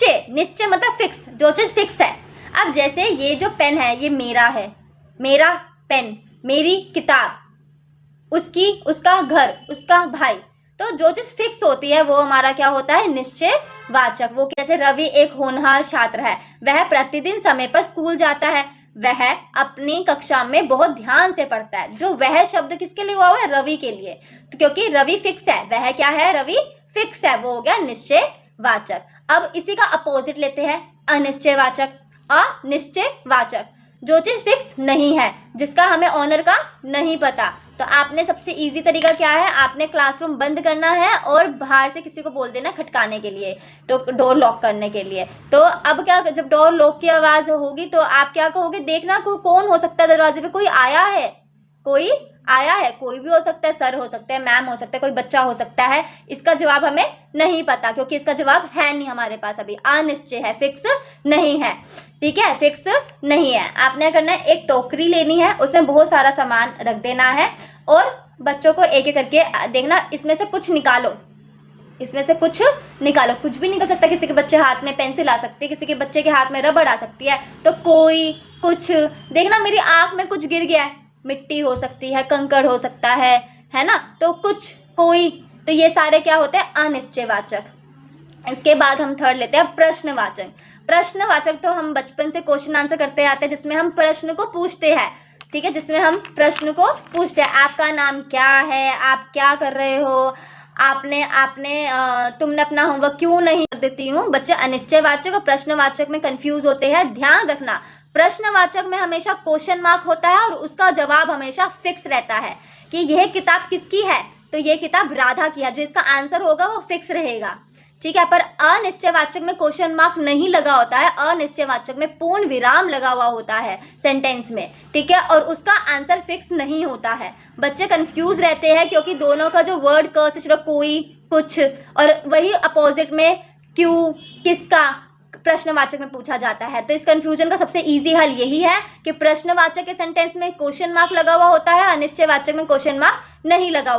निश्चय, निश्चय मतलब फिक्स, जो चीज़ फिक्स है। अब जैसे ये जो पेन है ये मेरा है, मेरा पेन, मेरी किताब, उसकी, उसका घर, उसका भाई। तो जो चीज़ फिक्स होती है वो हमारा क्या होता है, निश्चय वाचक। वो कैसे, रवि एक होनहार छात्र है, वह प्रतिदिन समय पर स्कूल जाता है, वह अपनी कक्षा में बहुत ध्यान से पढ़ता है। जो वह शब्द किसके लिए हुआ है, रवि के लिए, तो क्योंकि रवि फिक्स है, वह क्या है, रवि फिक्स है, वो हो गया निश्चय वाचक। अब इसी का अपोजिट लेते हैं, अनिश्चय वाचक। अनिश्चय वाचक, जो चीज़ फिक्स नहीं है, जिसका हमें ऑनर का नहीं पता। तो आपने सबसे इजी तरीका क्या है, आपने क्लासरूम बंद करना है और बाहर से किसी को बोल देना खटकाने के लिए, तो डोर लॉक करने के लिए। तो अब क्या, जब डोर लॉक की आवाज़ होगी तो आप क्या कहोगे, देखना कौन हो सकता है दरवाजे पे, कोई आया है, कोई आया है, कोई भी हो सकता है, सर हो सकता है, मैम हो सकता है, कोई बच्चा हो सकता है। इसका जवाब हमें नहीं पता क्योंकि इसका जवाब है नहीं हमारे पास, अभी अनिश्चय है, फिक्स नहीं है। ठीक है, फिक्स नहीं है। आपने करना है, एक टोकरी लेनी है, उसमें बहुत सारा सामान रख देना है और बच्चों को एक एक करके देखना, इसमें से कुछ निकालो, इसमें से कुछ निकालो। कुछ भी निकल सकता है, किसी के बच्चे हाथ में पेंसिल आ सकती है, किसी के बच्चे के हाथ में रबड़ आ सकती है। तो कोई, कुछ, देखना मेरी आँख में कुछ गिर गया है, मिट्टी हो सकती है, कंकड़ हो सकता है ना। तो कुछ, कोई, तो ये सारे क्या होते हैं, अनिश्चयवाचक। इसके बाद हम थर्ड लेते हैं प्रश्नवाचक। प्रश्नवाचक तो हम बचपन से क्वेश्चन आंसर करते आते हैं, जिसमें हम प्रश्न को पूछते हैं। ठीक है, जिसमें हम प्रश्न को पूछते हैं, आपका नाम क्या है, आप क्या कर रहे हो, तुमने अपना होमवर्क क्यों नहीं कर देती हूँ। बच्चे अनिश्चयवाचक और प्रश्नवाचक में कंफ्यूज होते हैं। ध्यान रखना, प्रश्नवाचक में हमेशा क्वेश्चन मार्क होता है और उसका जवाब हमेशा फिक्स रहता है कि यह किताब किसकी है, तो यह किताब राधा की है, जो इसका आंसर होगा वो फिक्स रहेगा। ठीक है, पर अनिश्चयवाचक में क्वेश्चन मार्क नहीं लगा होता है, अनिश्चयवाचक में पूर्ण विराम लगा हुआ होता है सेंटेंस में। ठीक है, और उसका आंसर फिक्स नहीं होता है। बच्चे कंफ्यूज रहते हैं क्योंकि दोनों का जो वर्ड क से जुड़ा कोई, कुछ, और वही अपोजिट में क्यों, किसका, प्रश्नवाचक में पूछा जाता है। तो इस कंफ्यूजन का सबसे इजी हल यही है कि प्रश्नवाचक के सेंटेंस में क्वेश्चन मार्क लगा हुआ होता है, अनिश्चयवाचक में क्वेश्चन मार्क नहीं लगा हुआ।